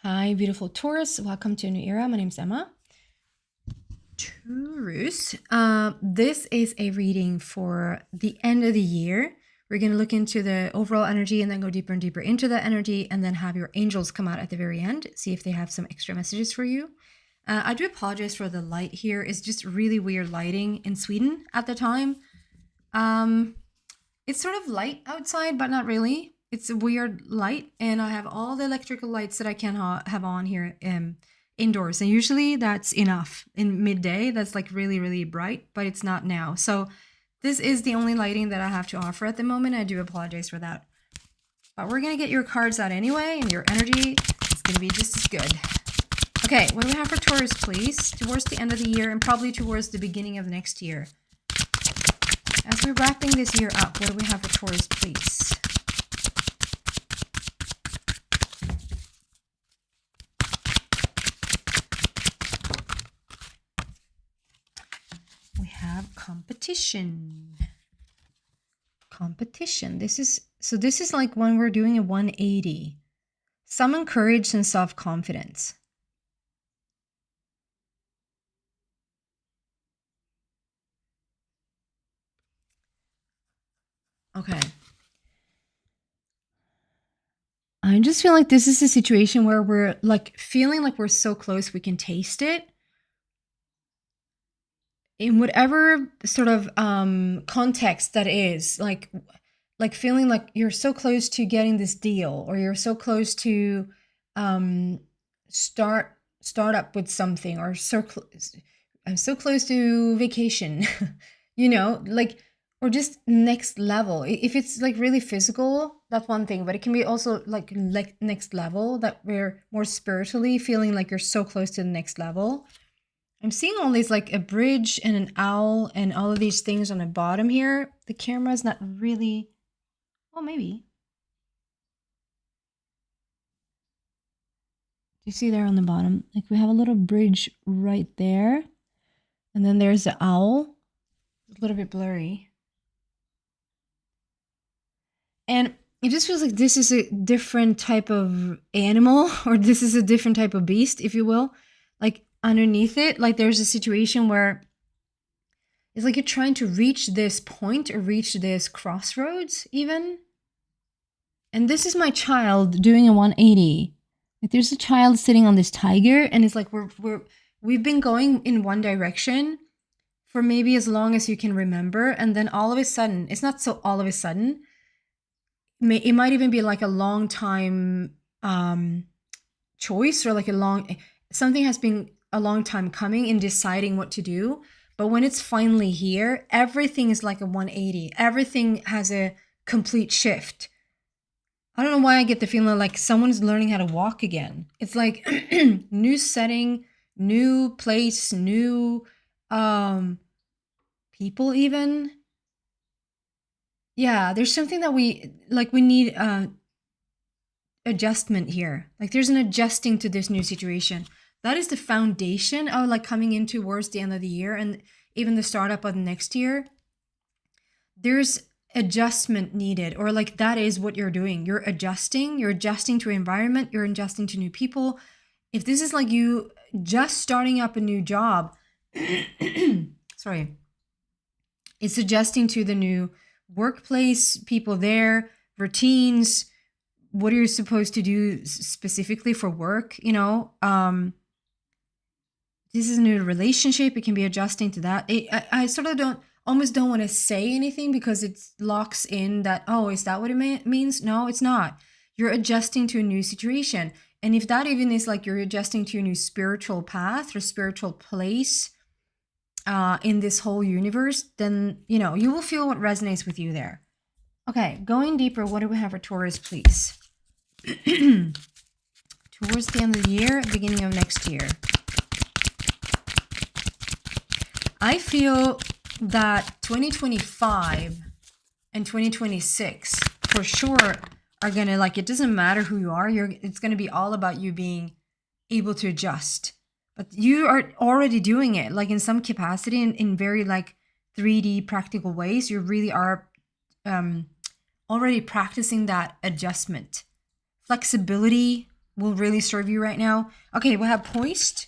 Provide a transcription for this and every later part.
Hi, beautiful Taurus. Welcome to a new era. My name's Emma. Taurus. This is a reading for the end of the year. We're going to look into the overall energy and then go deeper and deeper into that energy and then have your angels come out at the very end, see if they have some extra messages for you. I do apologize for the light here. It's just really weird lighting in Sweden at the time. It's sort of light outside, but not really. It's a weird light, and I have all the electrical lights that I can have on here indoors. And usually that's enough in midday. That's like really, really bright, but it's not now. So this is the only lighting that I have to offer at the moment. I do apologize for that. But we're going to get your cards out anyway, and your energy is going to be just as good. Okay, what do we have for Taurus, please? Towards the end of the year and probably towards the beginning of next year. As we're wrapping this year up, what do we have for Taurus, please? We have competition. Competition. This is like when we're doing a 180. Summon courage and self-confidence. Okay. I just feel like this is a situation where we're like feeling like we're so close we can taste it. In whatever sort of context that is, like feeling like you're so close to getting this deal, or you're so close to start up with something, or I'm so close to vacation, you know, like, or just next level. If it's like really physical, that's one thing, but it can be also like next level, that we're more spiritually feeling like you're so close to the next level. I'm seeing all these, like a bridge and an owl and all of these things on the bottom here. The camera's not really, well, maybe. Do you see there on the bottom? Like we have a little bridge right there. And then there's the owl. A little bit blurry. And it just feels like this is a different type of animal, or this is a different type of beast, if you will. Like underneath it, like there's a situation where it's like you're trying to reach this point or reach this crossroads even. And this is my child doing a 180. Like there's a child sitting on this tiger, and it's like we've been going in one direction for maybe as long as you can remember, and then all of a sudden, it's not so all of a sudden, it might even be like a long time choice, or like something has been a long time coming in deciding what to do. But when it's finally here, everything is like a 180. Everything has a complete shift. I don't know why I get the feeling like someone's learning how to walk again. It's like new setting, new place, new people even. Yeah, there's something that we need adjustment here. Like there's an adjusting to this new situation. That is the foundation of like coming in towards the end of the year and even the startup of the next year. There's adjustment needed, or like that is what you're doing. You're adjusting to environment, you're adjusting to new people. If this is like you just starting up a new job, sorry, it's adjusting to the new workplace, people there, routines, what are you supposed to do specifically for work, you know. This is a new relationship, it can be adjusting to that. I sort of almost don't want to say anything because it locks in that, oh, is that what it means? No, it's not. You're adjusting to a new situation. And if that even is like you're adjusting to a new spiritual path or spiritual place in this whole universe, then, you know, you will feel what resonates with you there. Okay, going deeper, what do we have for Taurus, please? Towards the end of the year, beginning of next year. I feel that 2025 and 2026 for sure are gonna, like, it doesn't matter who you are, it's gonna be all about you being able to adjust. But you are already doing it, like in some capacity, in very like 3D practical ways. You really are already practicing that adjustment, flexibility, will really serve you right now. Okay, we have poised.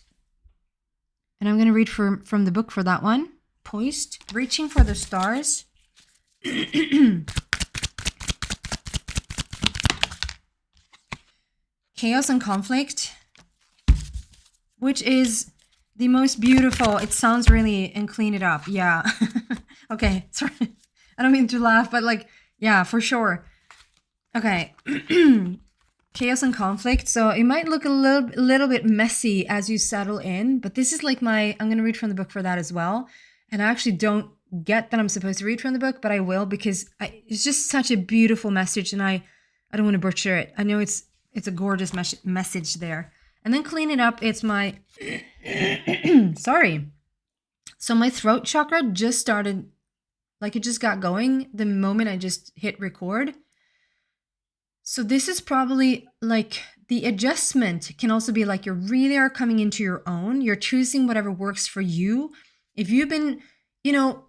And I'm going to read from the book for that one. Poised, reaching for the stars. Chaos and conflict, which is the most beautiful. It sounds really, and clean it up. Yeah. Okay, sorry. I don't mean to laugh, but like, yeah, for sure. Okay. Chaos and conflict. So it might look a little bit messy as you settle in, but this is like I'm going to read from the book for that as well. And I actually don't get that I'm supposed to read from the book, but I will because it's just such a beautiful message, and I don't want to butcher it. I know it's a gorgeous message there. And then clean it up. It's my, sorry. So my throat chakra just started, like it just got going the moment I just hit record. So this is probably like the adjustment can also be like you really are coming into your own. You're choosing whatever works for you. If you've been,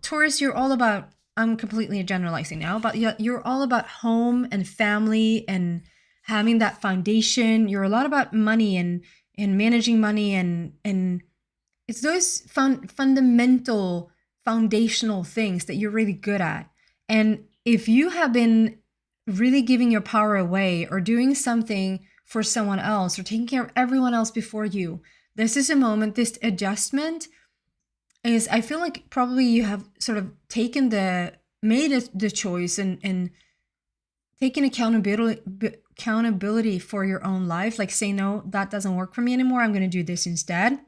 Taurus, you're all about, I'm completely generalizing now, but you're all about home and family and having that foundation. You're a lot about money and managing money and it's those fundamental, foundational things that you're really good at. And if you have been really giving your power away or doing something for someone else or taking care of everyone else before you, this is a moment, this adjustment is, I feel like probably you have sort of made the choice and taken accountability for your own life, like say, no, that doesn't work for me anymore. I'm going to do this instead.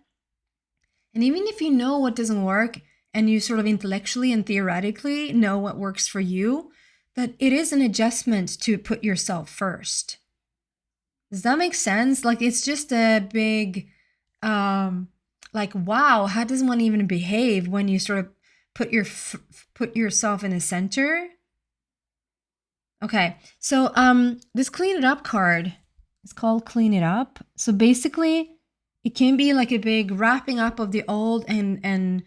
And even if you know what doesn't work and you sort of intellectually and theoretically know what works for you, that it is an adjustment to put yourself first. Does that make sense? Like it's just a big, like, wow, how does one even behave when you sort of put yourself in the center? Okay, so this Clean It Up card is called Clean It Up. So basically, it can be like a big wrapping up of the old and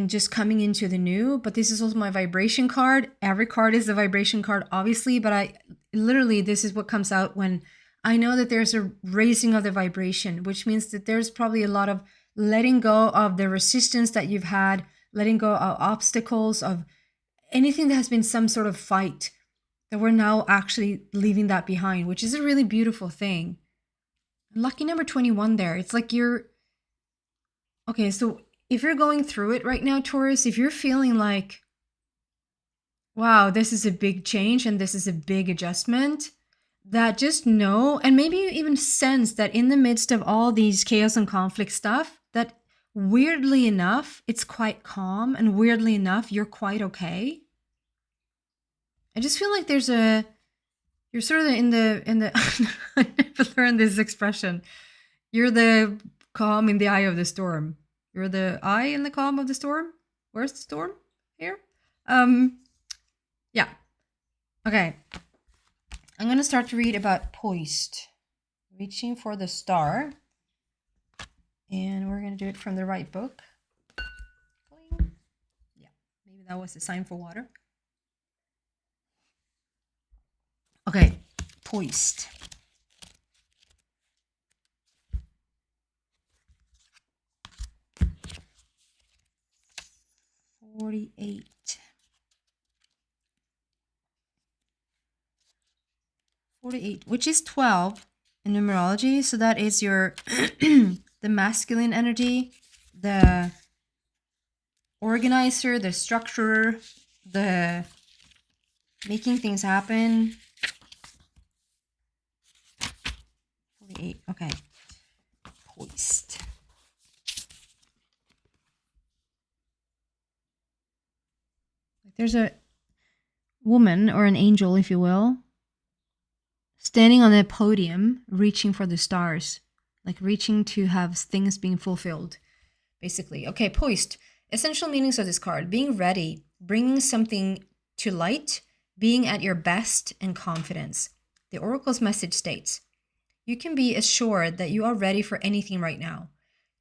just coming into the new. But this is also my vibration card. Every card is a vibration card, obviously, but this is what comes out when I know that there's a raising of the vibration, which means that there's probably a lot of letting go of the resistance that you've had, letting go of obstacles, of anything that has been some sort of fight, that we're now actually leaving that behind, which is a really beautiful thing. Lucky number 21 there. It's like okay, so if you're going through it right now, Taurus, if you're feeling like, wow, this is a big change and this is a big adjustment, that just know, and maybe you even sense that in the midst of all these chaos and conflict stuff, that weirdly enough, it's quite calm, and weirdly enough, you're quite okay. I just feel like you're sort of in the I never learned this expression. You're the calm in the eye of the storm. You're the eye in the calm of the storm. Where's the storm? Here? Yeah. Okay. I'm going to start to read about poised. Reaching for the star. And we're going to do it from the right book. Yeah. Maybe that was a sign for water. Okay. Poised. $48. 48, which is 12 in numerology. So that is your the masculine energy, the organizer, the structurer, the making things happen. 48. Okay. Poised. There's a woman, or an angel, if you will, standing on a podium, reaching for the stars, like reaching to have things being fulfilled, basically. Okay, poised. Essential meanings of this card: being ready, bringing something to light, being at your best, and confidence. The Oracle's message states, you can be assured that you are ready for anything right now.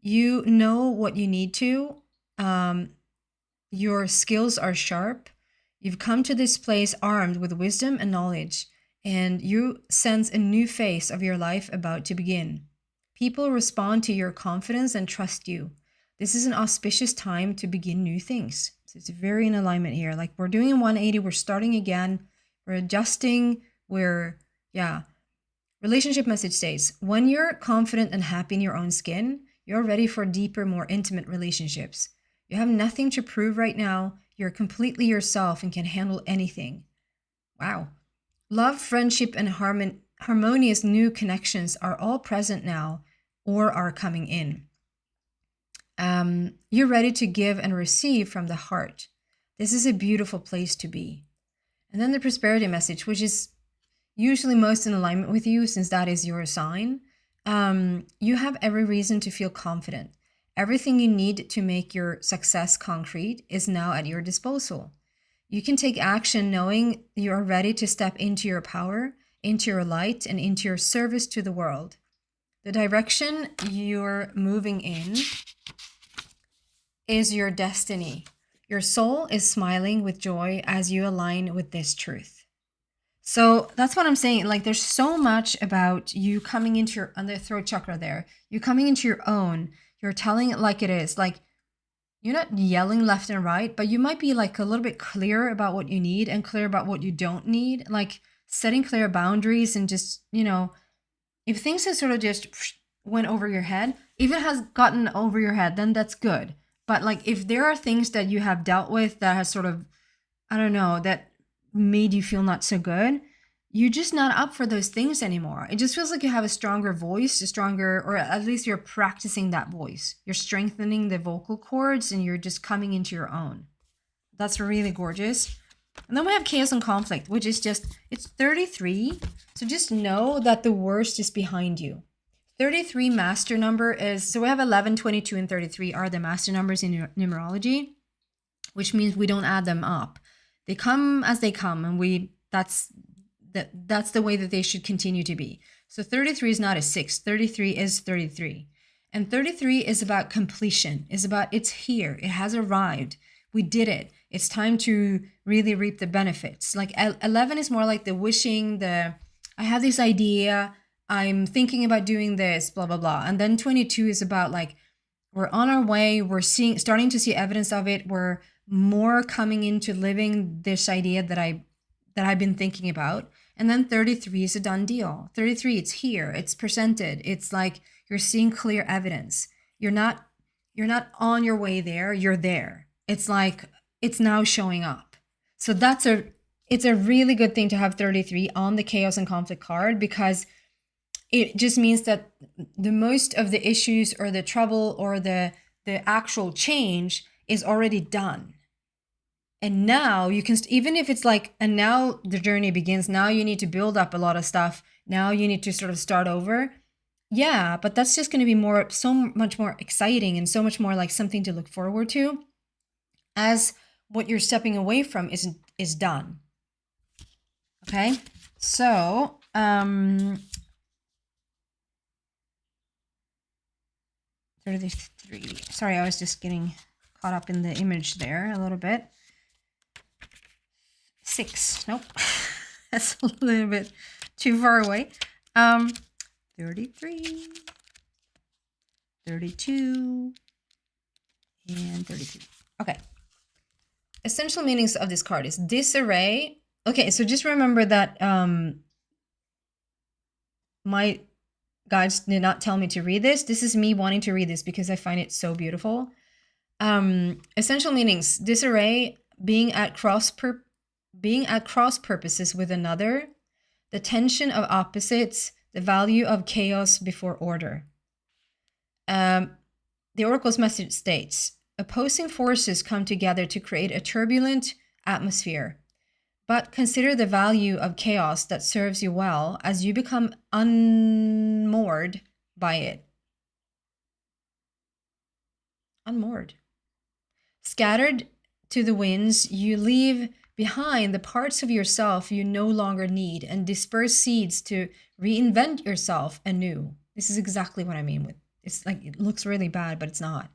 You know what you need to. Your skills are sharp. You've come to this place armed with wisdom and knowledge, and you sense a new phase of your life about to begin. People respond to your confidence and trust you. This is an auspicious time to begin new things. So it's very in alignment here. Like we're doing a 180, we're starting again, we're adjusting, yeah. Relationship message states, when you're confident and happy in your own skin, you're ready for deeper, more intimate relationships. You have nothing to prove right now. You're completely yourself and can handle anything. Wow. Love, friendship, and harmonious new connections are all present now or are coming in. You're ready to give and receive from the heart. This is a beautiful place to be. And then the prosperity message, which is usually most in alignment with you since that is your sign. You have every reason to feel confident. Everything you need to make your success concrete is now at your disposal. You can take action knowing you are ready to step into your power, into your light, and into your service to the world. The direction you're moving in is your destiny. Your soul is smiling with joy as you align with this truth. So that's what I'm saying. Like there's so much about you coming into your, on the throat chakra there, you coming into your own, you're telling it like it is. Like you're not yelling left and right, but you might be like a little bit clear about what you need and clear about what you don't need. Like setting clear boundaries and just, if things have sort of just went over your head, if it has gotten over your head, then that's good. But like if there are things that you have dealt with that has sort of, I don't know, that made you feel not so good, you're just not up for those things anymore. It just feels like you have a stronger voice, or at least you're practicing that voice. You're strengthening the vocal cords and you're just coming into your own. That's really gorgeous. And then we have chaos and conflict, which is it's 33. So just know that the worst is behind you. 33 master number is, so we have 11, 22, and 33 are the master numbers in numerology, which means we don't add them up. They come as they come, and that's the way that they should continue to be. So 33 is not a 6. 33 is 33. And 33 is about completion. It's here. It has arrived. We did it. It's time to really reap the benefits. Like 11 is more like the wishing, I have this idea, I'm thinking about doing this, blah, blah, blah. And then 22 is about like, we're on our way. We're starting to see evidence of it. We're more coming into living this idea that I've been thinking about. And then 33 is a done deal. 33, it's here. It's presented. It's like you're seeing clear evidence. You're not on your way there. You're there. It's like it's now showing up. So it's a really good thing to have 33 on the chaos and conflict card, because it just means that the most of the issues or the trouble or the actual change is already done. And now you can, even if it's like, and now the journey begins, now you need to build up a lot of stuff. Now you need to sort of start over. Yeah, but that's just going to be so much more exciting and so much more like something to look forward to, as what you're stepping away from is done. Okay, so, 33. Sorry, I was just getting caught up in the image there a little bit. 6. Nope. That's a little bit too far away. 33, 32, and 33. Okay. Essential meanings of this card is disarray. Okay, so just remember that my guides did not tell me to read this. This is me wanting to read this because I find it so beautiful. Essential meanings: disarray, being at cross purposes with another, the tension of opposites, the value of chaos before order. The Oracle's message states, opposing forces come together to create a turbulent atmosphere. But consider the value of chaos that serves you well as you become unmoored by it. Unmoored. Scattered to the winds, you leave behind the parts of yourself you no longer need and disperse seeds to reinvent yourself anew. This is exactly what I mean with, it's like, it looks really bad, but it's not.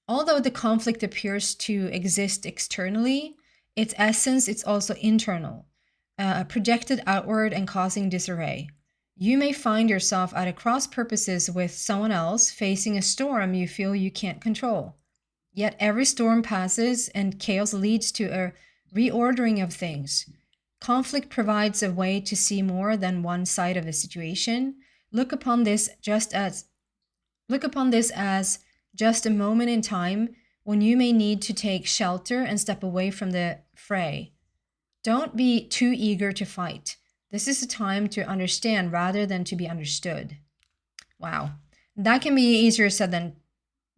Although the conflict appears to exist externally, its essence, it's also internal. projected outward and causing disarray. You may find yourself at a cross purposes with someone else, facing a storm you feel you can't control. Yet every storm passes and chaos leads to a reordering of things. Conflict provides a way to see more than one side of a situation. Look upon this as just a moment in time when you may need to take shelter and step away from the fray. Don't be too eager to fight. This is a time to understand rather than to be understood. Wow. That can be easier said than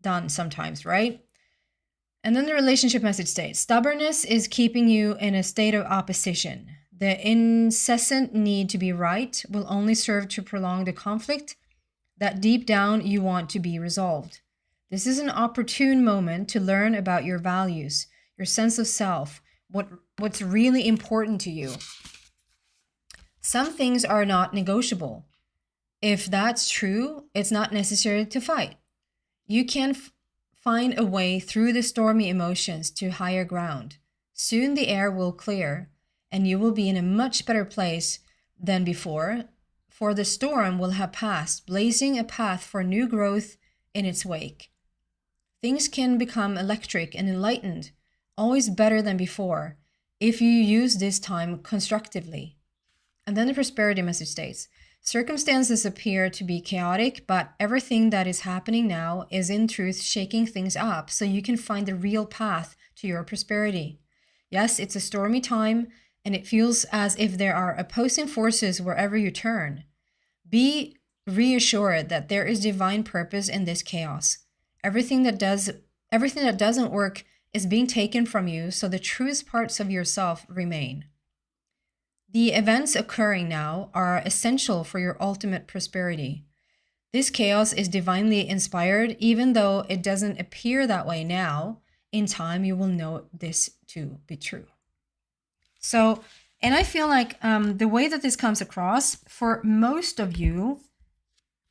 done sometimes, right? And then the relationship message states, stubbornness is keeping you in a state of opposition. The incessant need to be right will only serve to prolong the conflict that deep down you want to be resolved. This is an opportune moment to learn about your values, your sense of self, what's really important to you. Some things are not negotiable. If that's true, it's not necessary to fight. You can find a way through the stormy emotions to higher ground. Soon the air will clear, and you will be in a much better place than before, for the storm will have passed, blazing a path for new growth in its wake. Things can become electric and enlightened, always better than before, if you use this time constructively. And then the prosperity message states, circumstances appear to be chaotic, but everything that is happening now is in truth shaking things up so you can find the real path to your prosperity. Yes, it's a stormy time, and it feels as if there are opposing forces wherever you turn. Be reassured that there is divine purpose in this chaos. Everything that doesn't work is being taken from you, so the truest parts of yourself remain. The events occurring now are essential for your ultimate prosperity. This chaos is divinely inspired, even though it doesn't appear that way now. In time, you will know this to be true. So, and I feel like the way that this comes across, for most of you,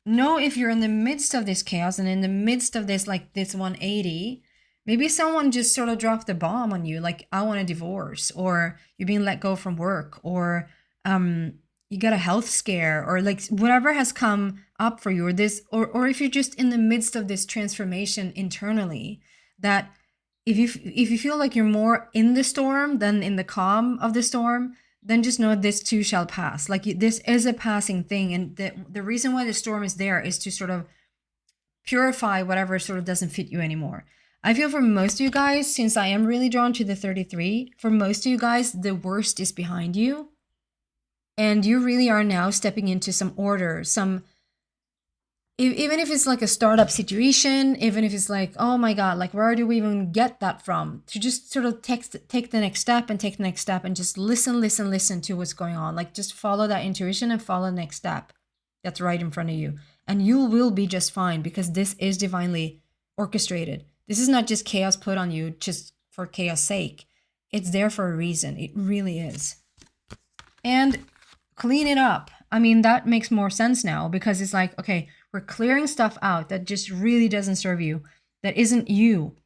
know if you're in the midst of this chaos and in the midst of this, like this 180, maybe someone just sort of dropped the bomb on you, like, I want a divorce, or you're being let go from work, or you got a health scare, or like whatever has come up for you, or this, or if you're just in the midst of this transformation internally, that if you feel like you're more in the storm than in the calm of the storm, then just know this too shall pass. Like, this is a passing thing, and the reason why the storm is there is to sort of purify whatever sort of doesn't fit you anymore. I feel for most of you guys, since I am really drawn to the 33, for most of you guys, the worst is behind you. And you really are now stepping into some order, even if it's like a startup situation, even if it's like, oh my God, like, where do we even get that from? To just sort of take the next step and just listen to what's going on. Like, just follow that intuition and follow the next step that's right in front of you. And you will be just fine, because this is divinely orchestrated. This is not just chaos put on you just for chaos sake. It's there for a reason. It really is. And clean it up. I mean, that makes more sense now, because it's like, okay, we're clearing stuff out that just really doesn't serve you, that isn't you.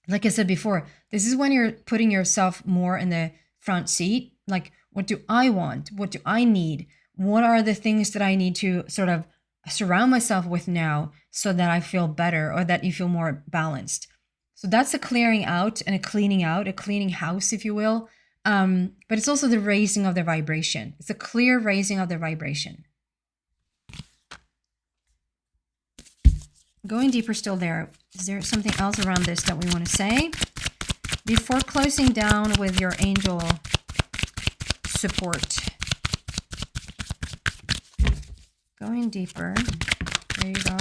Like I said before, this is when you're putting yourself more in the front seat. Like, what do I want? What do I need? What are the things that I need to sort of surround myself with now so that I feel better, or that you feel more balanced? So that's a clearing out and a cleaning house, if you will. But it's also the raising of the vibration. It's a clear raising of the vibration. Going deeper still there. Is there something else around this that we want to say? Before closing down with your angel support. Going deeper. There you go.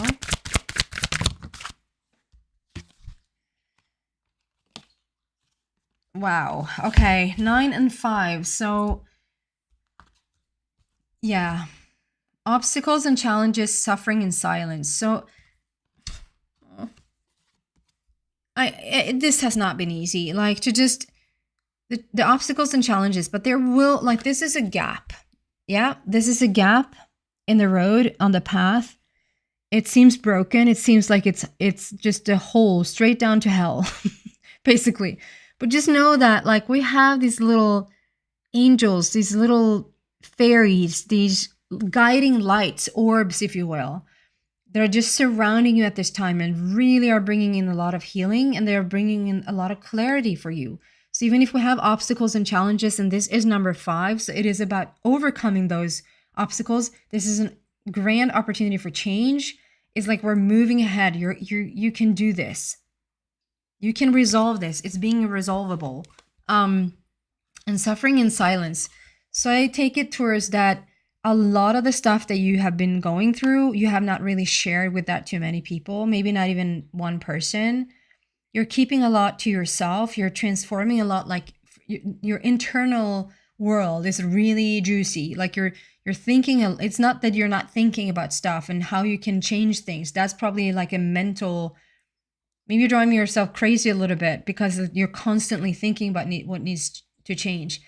Wow. Okay. 9 and 5. So, yeah. Obstacles and challenges, suffering in silence. So, this has not been easy. Like, to just the obstacles and challenges, but there will, like, this is a gap. Yeah, this is a gap in the road, on the path. It seems broken. It seems like it's just a hole straight down to hell, basically. But just know that, like, we have these little angels, these little fairies, these guiding lights, orbs, if you will, that are just surrounding you at this time and really are bringing in a lot of healing, and they're bringing in a lot of clarity for you. So even if we have obstacles and challenges, and this is number 5, so it is about overcoming those obstacles. This is a grand opportunity for change. It's like we're moving ahead. You can do this. You can resolve this. It's being resolvable. And suffering in silence. So I take it towards that a lot of the stuff that you have been going through, you have not really shared with that too many people, maybe not even one person. You're keeping a lot to yourself. You're transforming a lot, like your internal world is really juicy. Like you're thinking, it's not that you're not thinking about stuff and how you can change things. That's probably like a mental, maybe you're driving yourself crazy a little bit because you're constantly thinking about what needs to change.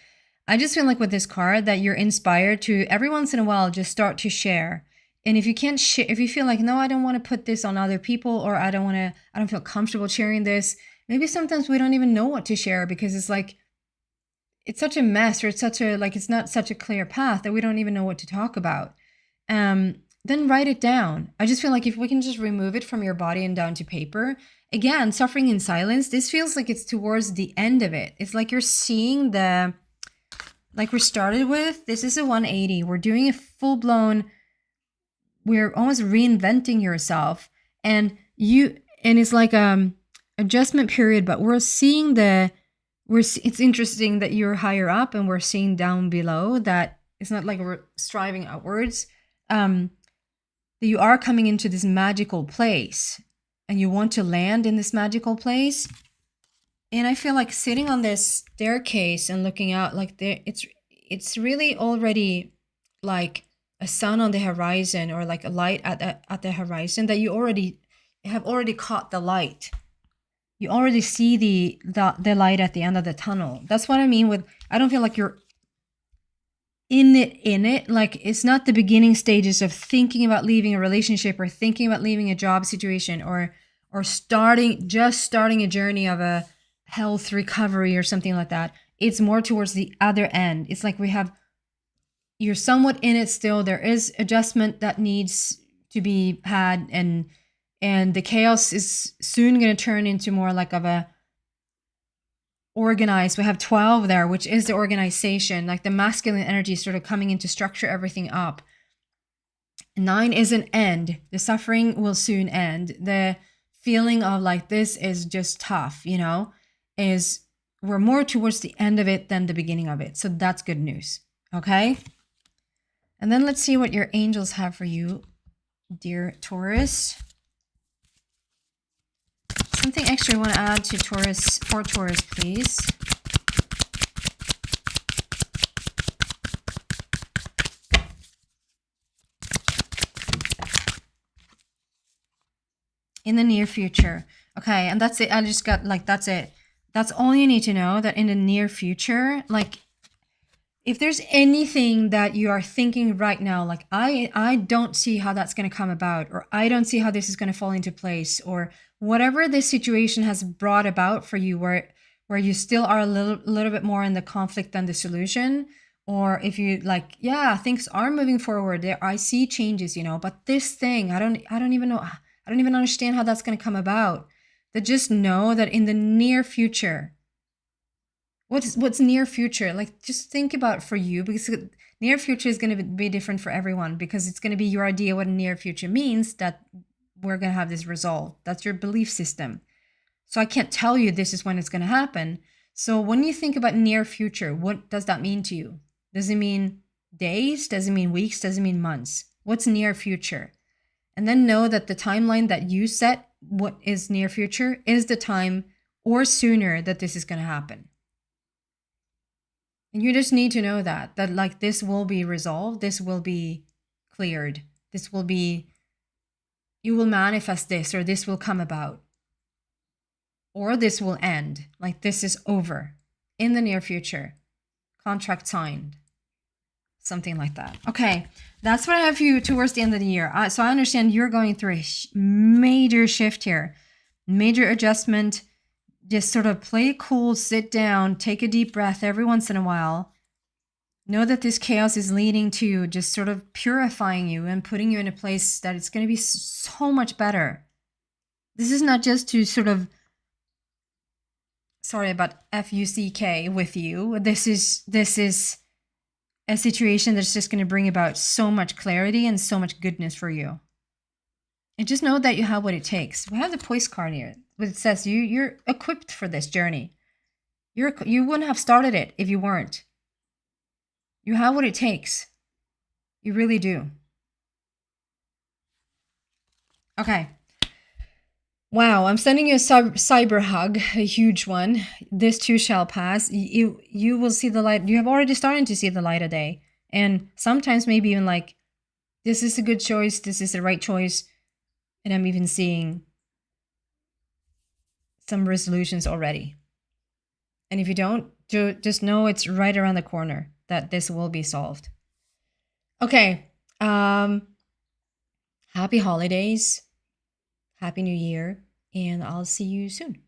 I just feel like with this card that you're inspired to every once in a while just start to share. And if you can't share, if you feel like, no, I don't want to put this on other people, or I don't feel comfortable sharing this. Maybe sometimes we don't even know what to share because it's like, it's such a mess, or it's it's not such a clear path that we don't even know what to talk about. Then write it down. I just feel like if we can just remove it from your body and down to paper, again, suffering in silence, this feels like it's towards the end of it. It's like you're seeing like we started with, this is a 180. We're doing a full-blown, we're almost reinventing yourself. And it's like adjustment period, but we're seeing it's interesting that you're higher up and we're seeing down below that it's not like we're striving outwards. That you are coming into this magical place and you want to land in this magical place. And I feel like sitting on this staircase and looking out, like it's really already like a sun on the horizon, or like a light at the horizon, that you have already caught the light. You already see the light at the end of the tunnel. That's what I mean with, I don't feel like you're in it. Like it's not the beginning stages of thinking about leaving a relationship or thinking about leaving a job situation or starting a journey of a health recovery or something like that. It's more towards the other end. It's like you're somewhat in it still. There is adjustment that needs to be had, and the chaos is soon going to turn into more like of a organized. We have 12 there, which is the organization, like the masculine energy sort of coming in to structure everything up. 9 is an end. The suffering will soon end. The feeling of like this is just tough, is we're more towards the end of it than the beginning of it. So that's good news. Okay. And then let's see what your angels have for you, dear Taurus. Something extra you want to add to Taurus, for Taurus, please. In the near future. Okay, and that's it. I just got that's it. That's all you need to know, that in the near future, like if there's anything that you are thinking right now, like I don't see how that's going to come about, or I don't see how this is going to fall into place, or whatever this situation has brought about for you, where you still are a little bit more in the conflict than the solution, or if you like, yeah, things are moving forward, I see changes, but this thing, I don't even know, I don't even understand how that's going to come about. That just know that in the near future, what's near future? Like just think about for you, because near future is going to be different for everyone, because it's going to be your idea what near future means, that we're going to have this resolved. That's your belief system. So I can't tell you this is when it's going to happen. So when you think about near future, what does that mean to you? Does it mean days? Does it mean weeks? Does it mean months? What's near future? And then know that the timeline that you set, what is near future, is the time or sooner that this is going to happen. And you just need to know that like this will be resolved. This will be cleared. You will manifest this, or this will come about, or this will end. Like this is over in the near future. Contract signed. Something like that. Okay, that's what I have for you towards the end of the year. So I understand you're going through a major shift here, major adjustment. Just sort of play it cool, sit down, take a deep breath every once in a while, Know that this chaos is leading to just sort of purifying you and putting you in a place that it's going to be so much better. This is not just to sort of, sorry about FUCK with you. This is a situation that's just going to bring about so much clarity and so much goodness for you. And just know that you have what it takes. We have the Poise card here, but it says you're equipped for this journey. You wouldn't have started it if you weren't. You have what it takes. You really do. Okay. Wow, I'm sending you a cyber hug, a huge one. This too shall pass. You will see the light. You have already started to see the light of day. And sometimes maybe even like, this is a good choice. This is the right choice. And I'm even seeing some resolutions already. And if you don't, just know it's right around the corner that this will be solved. Okay. Happy holidays. Happy New Year. And I'll see you soon.